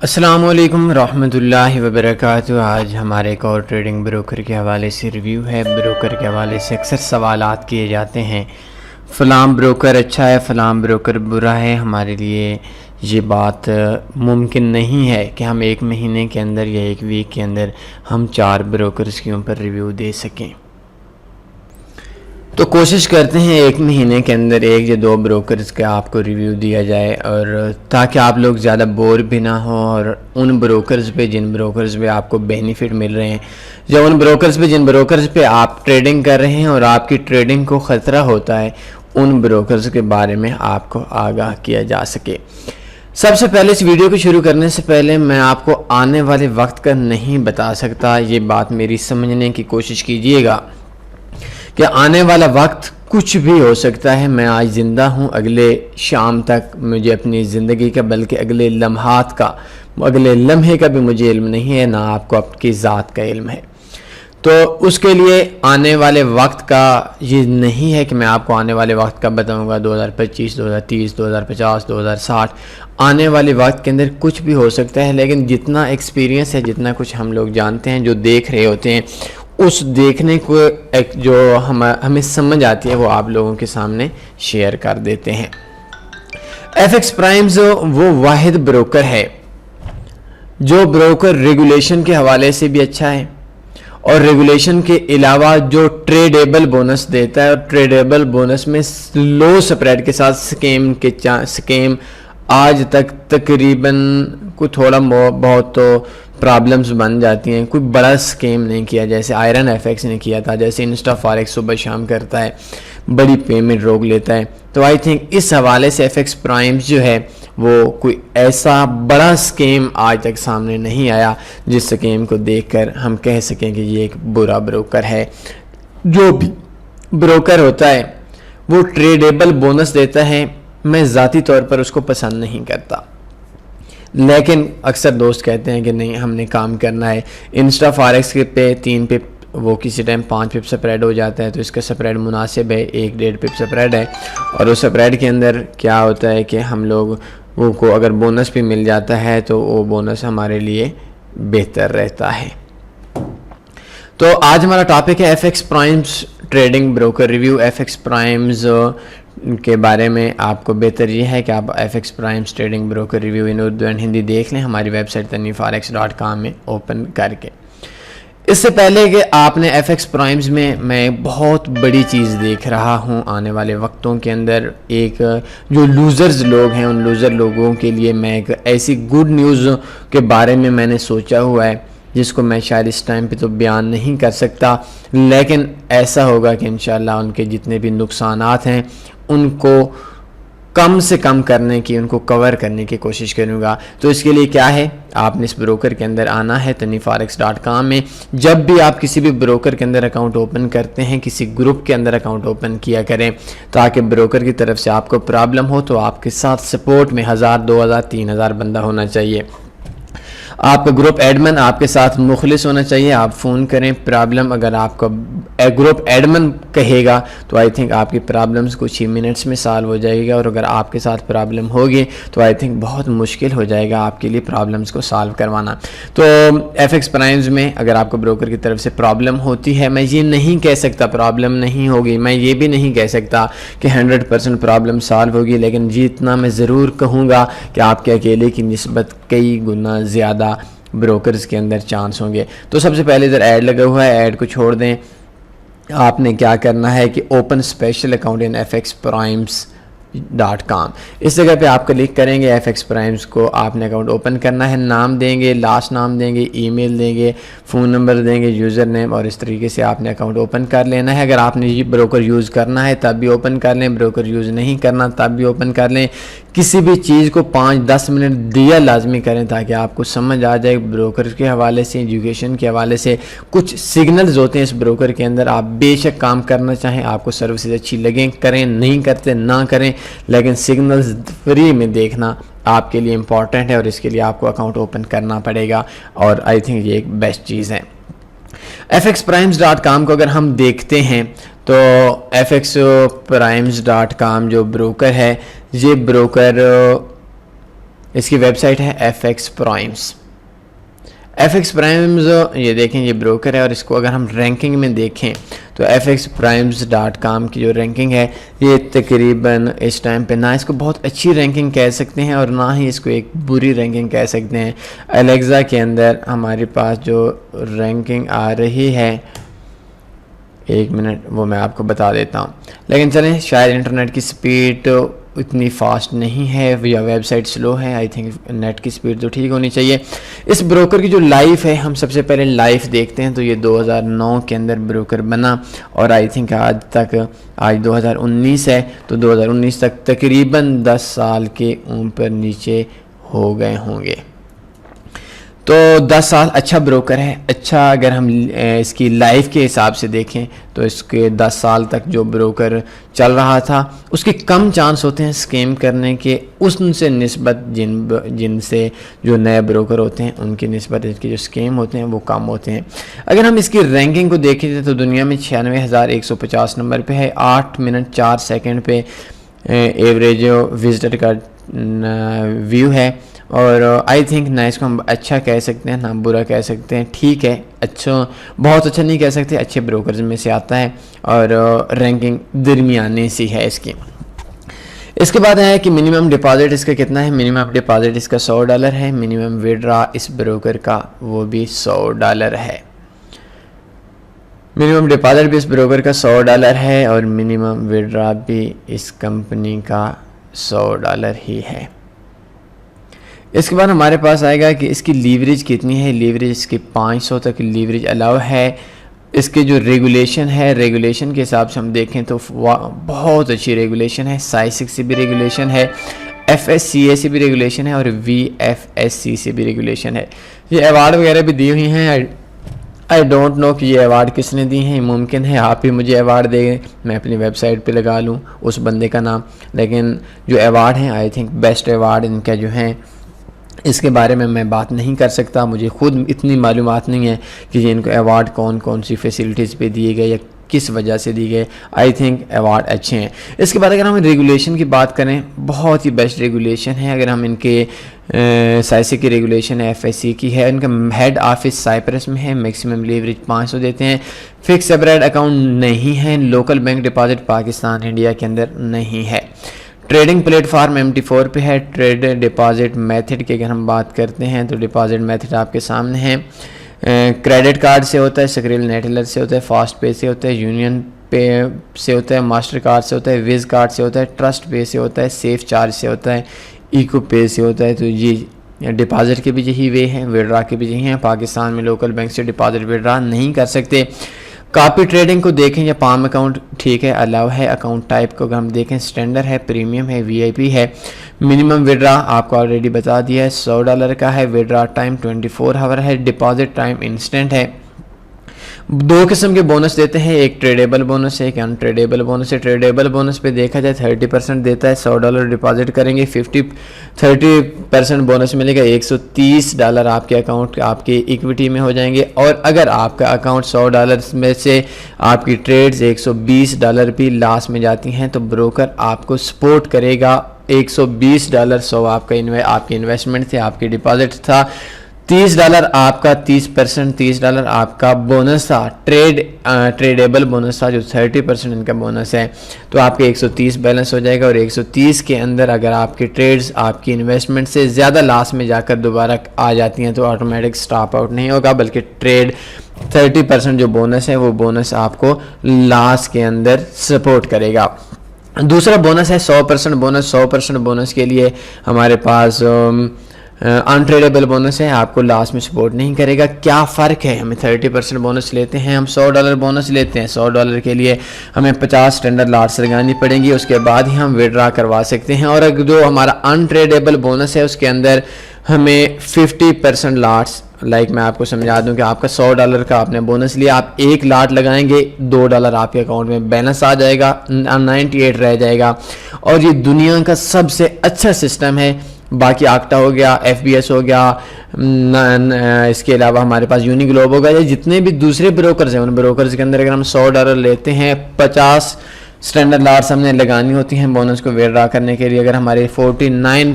السلام علیکم ورحمۃ اللہ وبرکاتہ۔ آج ہمارے ایک اور ٹریڈنگ بروکر کے حوالے سے ریویو ہے۔ بروکر کے حوالے سے اکثر سوالات کیے جاتے ہیں، فلاں بروکر اچھا ہے، فلاں بروکر برا ہے۔ ہمارے لیے یہ بات ممکن نہیں ہے کہ ہم ایک مہینے کے اندر یا ایک ویک کے اندر ہم 4 بروکرز کے اوپر ریویو دے سکیں، تو کوشش کرتے ہیں ایک مہینے کے اندر 1 یا 2 بروکرز کا آپ کو ریویو دیا جائے، اور تاکہ آپ لوگ زیادہ بور بھی نہ ہوں، اور ان بروکرز پہ جن بروکرز پہ آپ کو بینیفٹ مل رہے ہیں، یا ان بروکرز پہ جن بروکرز پہ آپ ٹریڈنگ کر رہے ہیں اور آپ کی ٹریڈنگ کو خطرہ ہوتا ہے، ان بروکرز کے بارے میں آپ کو آگاہ کیا جا سکے۔ سب سے پہلے اس ویڈیو کو شروع کرنے سے پہلے میں آپ کو آنے والے وقت کا نہیں بتا سکتا، یہ بات میری سمجھنے کی کوشش کیجئے گا کہ آنے والا وقت کچھ بھی ہو سکتا ہے۔ میں آج زندہ ہوں، اگلے شام تک مجھے اپنی زندگی کا بلکہ اگلے لمحات کا، اگلے لمحے کا بھی مجھے علم نہیں ہے، نہ آپ کو آپ کی ذات کا علم ہے۔ تو اس کے لیے آنے والے وقت کا یہ نہیں ہے کہ میں آپ کو آنے والے وقت کا بتاؤں گا 2025 2030 2050 2060۔ آنے والے وقت کے اندر کچھ بھی ہو سکتا ہے، لیکن جتنا ایکسپیرینس ہے، جتنا کچھ ہم لوگ جانتے ہیں، جو دیکھ رہے ہوتے ہیں، اس دیکھنے کو جو ہمیں سمجھ آتی ہے وہ آپ لوگوں کے سامنے شیئر کر دیتے ہیں۔ ایف ایکس پرائمز وہ واحد بروکر ہے جو بروکر ریگولیشن کے حوالے سے بھی اچھا ہے، اور ریگولیشن کے علاوہ جو ٹریڈیبل بونس دیتا ہے، اور ٹریڈیبل بونس میں لو سپریڈ کے ساتھ سکیم آج تک تقریباً کوئی تھوڑا بہت تو پرابلمز بن جاتی ہیں، کوئی بڑا سکیم نہیں کیا جیسے آئرن ایف ایکس نے کیا تھا، جیسے انسٹا فاریکس صبح شام کرتا ہے، بڑی پیمنٹ روک لیتا ہے۔ تو آئی تھنک اس حوالے سے ایف ایکس پرائمز جو ہے وہ کوئی ایسا بڑا سکیم آج تک سامنے نہیں آیا جس سکیم کو دیکھ کر ہم کہہ سکیں کہ یہ ایک برا بروکر ہے۔ جو بھی بروکر ہوتا ہے وہ ٹریڈیبل بونس دیتا ہے، میں ذاتی طور پر اس کو پسند نہیں کرتا، لیکن اکثر دوست کہتے ہیں کہ نہیں ہم نے کام کرنا ہے۔ انسٹا فاریکس کے پہ 3 پپ وہ کسی ٹائم 5 پپ سپریڈ ہو جاتا ہے، تو اس کا سپریڈ مناسب ہے، 1.5 پپ سپریڈ ہے، اور اس سپریڈ کے اندر کیا ہوتا ہے کہ ہم لوگ وہ کو اگر بونس بھی مل جاتا ہے تو وہ بونس ہمارے لیے بہتر رہتا ہے۔ تو آج ہمارا ٹاپک ہے F X Primes trading broker review. F X Primes کے بارے میں آپ کو بہتر یہ ہے کہ آپ F X Primes trading broker review in Urdu and Hindi دیکھ لیں ہماری ویب سائٹ tanveeforex.com میں اوپن کر کے۔ اس سے پہلے کہ آپ نے ایف ایکس پرائمز میں بہت بڑی چیز دیکھ رہا ہوں آنے والے وقتوں کے اندر، ایک جو لوزرز لوگ ہیں ان لوزر لوگوں کے لیے میں ایک ایسی گڈ نیوز کے بارے میں نے سوچا ہوا ہے جس کو میں شاید اس ٹائم پہ تو بیان نہیں کر سکتا، لیکن ایسا ہوگا کہ انشاءاللہ ان کے جتنے بھی نقصانات ہیں ان کو کم سے کم کرنے کی، ان کو کور کرنے کی کوشش کروں گا۔ تو اس کے لیے کیا ہے، آپ نے اس بروکر کے اندر آنا ہے tanveeforex.com میں۔ جب بھی آپ کسی بھی بروکر کے اندر اکاؤنٹ اوپن کرتے ہیں، کسی گروپ کے اندر اکاؤنٹ اوپن کیا کریں تاکہ بروکر کی طرف سے آپ کو پرابلم ہو تو آپ کے ساتھ سپورٹ میں 1000 2000 3000 بندہ ہونا چاہیے۔ آپ کا گروپ ایڈمن آپ کے ساتھ مخلص ہونا چاہیے، آپ فون کریں، پرابلم اگر آپ کا گروپ ایڈمن کہے گا تو آئی تھنک آپ کی پرابلمز کچھ ہی منٹس میں سالو ہو جائے گا، اور اگر آپ کے ساتھ پرابلم ہوگی تو آئی تھنک بہت مشکل ہو جائے گا آپ کے لیے پرابلمز کو سالو کروانا۔ تو ایف ایکس پرائمز میں اگر آپ کو بروکر کی طرف سے پرابلم ہوتی ہے، میں یہ نہیں کہہ سکتا پرابلم نہیں ہوگی، میں یہ بھی نہیں کہہ سکتا کہ 100% پرابلم سالو ہوگی، لیکن جتنا میں ضرور کہوں گا کہ آپ کے اکیلے کی نسبت کئی گنا زیادہ بروکرز کے اندر چانس ہوں گے۔ تو سب سے پہلے ادھر ایڈ لگا ہوا ہے، ایڈ کو چھوڑ دیں۔ آپ نے کیا کرنا ہے کہ اوپن اسپیشل اکاؤنٹ ان fxprimes.com، اس جگہ پہ آپ کلک کریں گے، ایف ایکس پرائمز کو آپ نے اکاؤنٹ اوپن کرنا ہے، نام دیں گے، لاسٹ نام دیں گے، ای میل دیں گے، فون نمبر دیں گے، یوزر نیم، اور اس طریقے سے آپ نے اکاؤنٹ اوپن کر لینا ہے۔ اگر آپ نے یہ بروکر یوز کرنا ہے تب بھی اوپن کر لیں، بروکر یوز نہیں کرنا تب بھی اوپن کر لیں۔ کسی بھی چیز کو 5-10 منٹ دیا لازمی کریں تاکہ آپ کو سمجھ آ جائے بروکر کے حوالے سے، ایجوکیشن کے حوالے سے کچھ سگنلز ہوتے ہیں اس بروکر کے اندر۔ آپ بے شک کام کرنا چاہیں، آپ کو سروسز اچھی لگیں کریں، نہیں کرتے نہ کریں، لیکن سگنلز فری میں دیکھنا آپ کے لیے امپورٹنٹ ہے، اور اس کے لیے آپ کو اکاؤنٹ اوپن کرنا پڑے گا، اور آئی تھنک یہ ایک بیسٹ چیز ہے۔ fxprimes.com کو اگر ہم دیکھتے ہیں تو fxprimes.com جو بروکر ہے، یہ بروکر اس کی ویب سائٹ ہے FX Primes. FX Primes یہ دیکھیں یہ بروکر ہے, اور اس کو اگر ہم رینکنگ میں دیکھیں تو fxprimes.com کی جو رینکنگ ہے یہ تقریباً اس ٹائم پہ نہ اس کو بہت اچھی رینکنگ کہہ سکتے ہیں اور نہ ہی اس کو ایک بری رینکنگ کہہ سکتے ہیں. الیگزا کے اندر ہمارے پاس جو رینکنگ آ رہی ہے, ایک منٹ وہ میں آپ کو بتا دیتا ہوں, لیکن چلیں شاید انٹرنیٹ کی سپیڈ اتنی فاسٹ نہیں ہے یا ویب سائٹ سلو ہے. آئی تھنک نیٹ کی سپیڈ تو ٹھیک ہونی چاہیے. اس بروکر کی جو لائف ہے ہم سب سے پہلے لائف دیکھتے ہیں تو یہ 2009 کے اندر بروکر بنا, اور آئی تھنک آج 2019 ہے, تو 2019 تک تقریباً 10 سال کے اوپر نیچے ہو گئے ہوں گے. تو 10 سال اچھا بروکر ہے. اچھا اگر ہم اس کی لائف کے حساب سے دیکھیں تو اس کے 10 سال تک جو بروکر چل رہا تھا اس کے کم چانس ہوتے ہیں سکیم کرنے کے, اس سے نسبت جن سے جو نئے بروکر ہوتے ہیں ان کی نسبت اس کے جو سکیم ہوتے ہیں وہ کم ہوتے ہیں. اگر ہم اس کی رینکنگ کو دیکھیں تو دنیا میں 96,150 نمبر پہ ہے, 8 منٹ 4 سیکنڈ پہ ایوریج وزٹر کا ویو ہے, اور آئی تھنک نہ اس کو ہم اچھا کہہ سکتے ہیں نہ برا کہہ سکتے ہیں, ٹھیک ہے, اچھا بہت اچھا نہیں کہہ سکتے, اچھے بروکرز میں سے آتا ہے, اور رینکنگ درمیانے سی ہے اس کی. اس کے بعد ہے کہ منیمم ڈپازٹ اس کا کتنا ہے. منیمم ڈپازٹ اس کا $100 ہے. منیمم وڈرا اس بروکر کا وہ بھی $100 ہے. منیمم ڈپازٹ بھی اس بروکر کا $100 ہے, اور منیمم وڈرا بھی اس کمپنی کا $100 ہی ہے. اس کے بعد ہمارے پاس آئے گا کہ اس کی لیوریج کتنی ہے. لیوریج اس کی 500 تک لیوریج الاؤ ہے. اس کے جو ریگولیشن ہے, ریگولیشن کے حساب سے ہم دیکھیں تو بہت اچھی ریگولیشن ہے. SISC سے بھی ریگولیشن ہے, FSCA سے بھی ریگولیشن ہے, اور VFSC سے بھی ریگولیشن ہے. یہ ایوارڈ وغیرہ بھی دی ہوئی ہیں. آئی ڈونٹ نو کہ یہ ایوارڈ کس نے دی ہیں. ممکن ہے آپ ہی مجھے ایوارڈ دیں, میں اپنی ویب سائٹ پہ لگا لوں اس بندے کا نام, لیکن جو ایوارڈ ہیں آئی تھنک بیسٹ ایوارڈ ان کا جو ہیں اس کے بارے میں بات نہیں کر سکتا. مجھے خود اتنی معلومات نہیں ہے کہ یہ ان کو ایوارڈ کون سی فیسلٹیز پہ دیے گئے یا کس وجہ سے دی گئے. آئی تھنک ایوارڈ اچھے ہیں. اس کے بعد اگر ہم ریگولیشن کی بات کریں, بہت ہی بیسٹ ریگولیشن ہے. اگر ہم ان کے SISC کی ریگولیشن ہے, FSC کی ہے, ان کا ہیڈ آفس سائپرس میں ہے. میکسیمم لیوریج 500 دیتے ہیں. فکس سپریٹ اکاؤنٹ نہیں ہے. Local bank deposit Pakistan India کے اندر نہیں ہے. ٹریڈنگ پلیٹ فارم MT4 پہ ہے. ٹریڈ ڈپازٹ میتھڈ کی اگر ہم بات کرتے ہیں تو ڈپازٹ میتھڈ آپ کے سامنے ہے. کریڈٹ کارڈ سے ہوتا ہے, سکریل نیٹلر سے ہوتا ہے, فاسٹ پے سے ہوتا ہے, یونین پے سے ہوتا ہے, ماسٹر کارڈ سے ہوتا ہے, ویز کارڈ سے ہوتا ہے, ٹرسٹ پے سے ہوتا ہے, سیف چارج سے ہوتا ہے, ایکو پے سے ہوتا ہے. تو یہ ڈپازٹ کے بھی یہی وے ہیں, وڈرا کے بھی یہی ہیں. پاکستان میں لوکل بینک سے ڈپازٹ وڈرا نہیں کر سکتے. کاپی ٹریڈنگ کو دیکھیں یا پام اکاؤنٹ ٹھیک ہے, الاؤ ہے. اکاؤنٹ ٹائپ کو اگر ہم دیکھیں اسٹینڈرڈ ہے, پریمیم ہے, VIP ہے. منیمم وڈرا آپ کو آلریڈی بتا دیا ہے $100 کا ہے. وڈرا ٹائم 24 آور ہے. ڈپازٹ ٹائم انسٹنٹ ہے. 2 قسم کے بونس دیتے ہیں, ایک ٹریڈیبل بونس ہے, ایک ان ٹریڈیبل بونس ہے. ٹریڈیبل بونس پہ دیکھا جائے 30% دیتا ہے. $100 ڈپازٹ کریں گے 30% بونس ملے گا. $130 آپ کے اکاؤنٹ آپ کے ایکویٹی میں ہو جائیں گے. اور اگر آپ کا اکاؤنٹ $100 میں سے آپ کی ٹریڈز $120 بھی لاس میں جاتی ہیں تو بروکر آپ کو سپورٹ کرے گا. $120 100 آپ کی انویسٹمنٹ تھے, آپ کی ڈپازٹ تھا. $30 آپ کا 30% $30 آپ کا بونس تھا. ٹریڈیبل بونس تھا جو 30% ان کا بونس ہے. تو آپ کے 130 بیلنس ہو جائے گا, اور 130 کے اندر اگر آپ کی ٹریڈز آپ کی انویسٹمنٹ سے زیادہ لاس میں جا کر دوبارہ آ جاتی ہیں تو آٹومیٹک سٹاپ آؤٹ نہیں ہوگا, بلکہ ٹریڈ 30% جو بونس ہے وہ بونس آپ کو لاس کے اندر سپورٹ کرے گا. دوسرا بونس ہے 100% بونس. 100% بونس کے لیے ہمارے پاس انٹریڈیبل بونس ہے, آپ کو لاس میں سپورٹ نہیں کرے گا. کیا فرق ہے, ہمیں 30% بونس لیتے ہیں, ہم $100 بونس لیتے ہیں. $100 کے لیے ہمیں 50 اسٹینڈرڈ لاٹس لگانی پڑیں گی, اس کے بعد ہی ہم وڈرا کروا سکتے ہیں. اور جو ہمارا انٹریڈیبل بونس ہے اس کے اندر ہمیں 50% لاٹس, میں آپ کو سمجھا دوں کہ آپ کا $100 کا آپ نے بونس لیا, آپ 1 لاٹ لگائیں گے, $2 آپ کے اکاؤنٹ میں بیلنس آ جائے گا, 98 رہ جائے گا. اور یہ دنیا کا سب سے اچھا سسٹم ہے. باقی آکٹا ہو گیا, FBS ہو گیا, اس کے علاوہ ہمارے پاس یونی گلوب ہوگا, یا جتنے بھی دوسرے بروکرز ہیں ان بروکرز کے اندر اگر ہم $100 لیتے ہیں 50 اسٹینڈرڈ لاٹس ہم نے لگانی ہوتی ہیں بونس کو وڈرا کرنے کے لیے. اگر ہمارے 49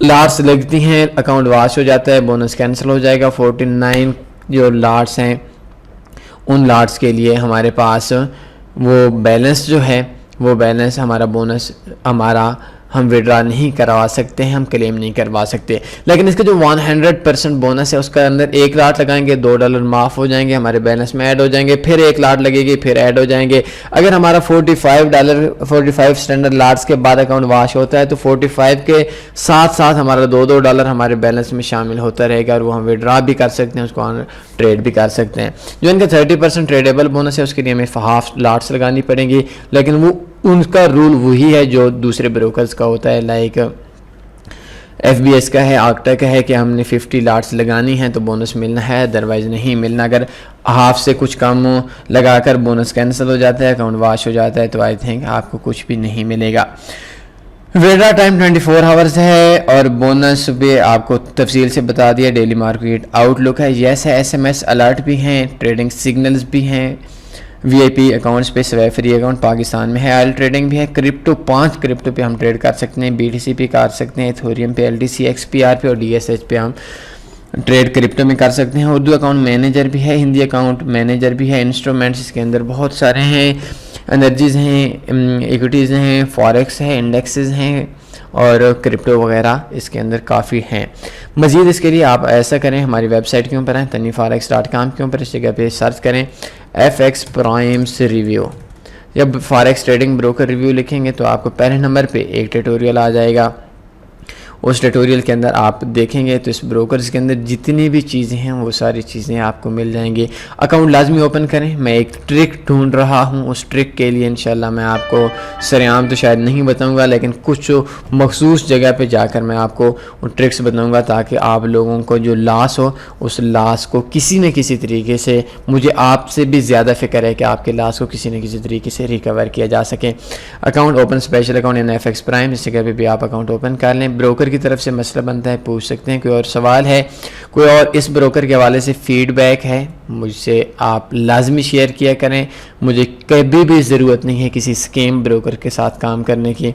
لاٹس لگتی ہیں، اکاؤنٹ واش ہو جاتا ہے، بونس کینسل ہو جائے گا۔ 49 جو لاٹس ہیں ان لاٹس کے لیے ہمارے پاس وہ بیلنس جو ہے، وہ بیلنس ہمارا بونس ہم وڈرا نہیں کروا سکتے ہیں، ہم کلیم نہیں کروا سکتے۔ لیکن اس کا جو 100% بونس ہے اس کا اندر 1 لاٹ لگائیں گے $2 معاف ہو جائیں گے، ہمارے بیلنس میں ایڈ ہو جائیں گے، پھر 1 لاٹ لگے گی، پھر ایڈ ہو جائیں گے۔ اگر ہمارا $45 اسٹینڈرڈ لاٹس کے بعد اکاؤنٹ واش ہوتا ہے تو 45 کے ساتھ ساتھ ہمارا $2 ہمارے بیلنس میں شامل ہوتا رہے گا، اور وہ ہم وڈرا بھی کر سکتے ہیں، اس کو ٹریڈ بھی کر سکتے ہیں۔ جو ان کا 30% ٹریڈیبل بونس ہے اس کے لیے ہمیں ہاف لاٹس لگانی پڑیں گی، لیکن وہ ان کا رول وہی ہے جو دوسرے بروکرز کا ہوتا ہے، لائک ایف بی ایس کا ہے، آکٹا کا ہے کہ ہم نے 50 لاٹس لگانی ہیں تو بونس ملنا ہے، ادروائز نہیں ملنا۔ اگر ہاف سے کچھ کم لگا کر بونس کینسل ہو جاتا ہے، اکاؤنٹ واش ہو جاتا ہے، تو آئی تھنک آپ کو کچھ بھی نہیں ملے گا۔ وڈرا ٹائم 24 آورز ہے، اور بونس بھی آپ کو تفصیل سے بتا دیا۔ ڈیلی مارکیٹ آؤٹ لک ہے، یس ہے، SMS الرٹ بھی ہیں، ٹریڈنگ سگنلز بھی ہیں، VIP اکاؤنٹس پہ سوائے فری اکاؤنٹ پاکستان میں ہے، آئل ٹریڈنگ بھی ہے، کرپٹو 5 کرپٹو پہ ہم ٹریڈ کر سکتے ہیں، BTC پہ کر سکتے ہیں، ایتھوریم پہ، LTC XPR پہ اور DSH پہ ہم ٹریڈ کرپٹو میں کر سکتے ہیں۔ اردو اکاؤنٹ مینیجر بھی ہے، ہندی اکاؤنٹ مینیجر بھی ہے، انسٹرومنٹس اس کے اندر بہت سارے ہیں، انرجیز ہیں، ایکوٹیز ہیں، فوریکس ہے، انڈیکسز ہیں اور کرپٹو وغیرہ اس کے اندر کافی ہیں۔ مزید اس کے لیے آپ ایسا کریں، ہماری ویب سائٹ کے اوپر ہیں tanveeforex.com کے اوپر، اس جگہ پہ سرچ کریں FX پرائمز ریویو۔ جب فاریکس ٹریڈنگ بروکر ریویو لکھیں گے تو آپ کو پہلے نمبر پہ ایک ٹیٹوریل آ جائے گا، اس ٹیٹوریل کے اندر آپ دیکھیں گے تو اس بروکرز کے اندر جتنی بھی چیزیں ہیں وہ ساری چیزیں آپ کو مل جائیں گی۔ اکاؤنٹ لازمی اوپن کریں، میں ایک ٹرک ڈھونڈ رہا ہوں، اس ٹرک کے لیے انشاءاللہ میں آپ کو سرعام تو شاید نہیں بتاؤں گا، لیکن کچھ مخصوص جگہ پہ جا کر میں آپ کو ان ٹرکس بتاؤں گا تاکہ آپ لوگوں کو جو لاس ہو اس لاس کو کسی نہ کسی طریقے سے، مجھے آپ سے بھی زیادہ فکر ہے کہ آپ کے لاس کو کسی نہ کسی طریقے سے ریکور کیا جا سکے۔ اکاؤنٹ اوپن اسپیشل اکاؤنٹ ان FX پرائم، اس جگہ پہ بھی آپ اکاؤنٹ اوپن کر لیں۔ بروکر کی طرف سے مسئلہ بنتا ہے، پوچھ سکتے ہیں، کوئی اور سوال ہے، کوئی اور اس بروکر کے حوالے سے فیڈ بیک ہے، مجھ سے آپ لازمی شیئر کیا کریں۔ مجھے کبھی بھی ضرورت نہیں ہے کسی اسکیم بروکر کے ساتھ کام کرنے کی،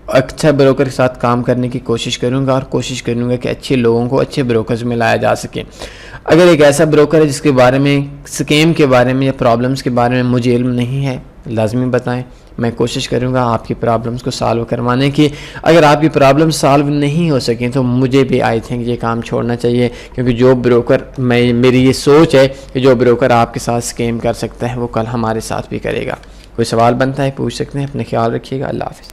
اچھا بروکر کے ساتھ کام کرنے کی کوشش کروں گا، اور کوشش کروں گا کہ اچھے لوگوں کو اچھے بروکرز میں لایا جا سکے۔ اگر ایک ایسا بروکر ہے جس کے بارے میں، اسکیم کے بارے میں یا پرابلمس کے بارے میں مجھے علم نہیں ہے، لازمی بتائیں، میں کوشش کروں گا آپ کی پرابلمس کو سالو کروانے کی۔ اگر آپ کی پرابلم سالو نہیں ہو سکیں تو مجھے بھی آئی تھنک یہ کام چھوڑنا چاہیے، کیونکہ جو بروکر میری یہ سوچ ہے کہ جو بروکر آپ کے ساتھ اسکیم کر سکتا ہے وہ کل ہمارے ساتھ بھی کرے گا۔ کوئی سوال بنتا ہے پوچھ سکتے ہیں، اپنے خیال رکھیے گا، اللہ حافظ۔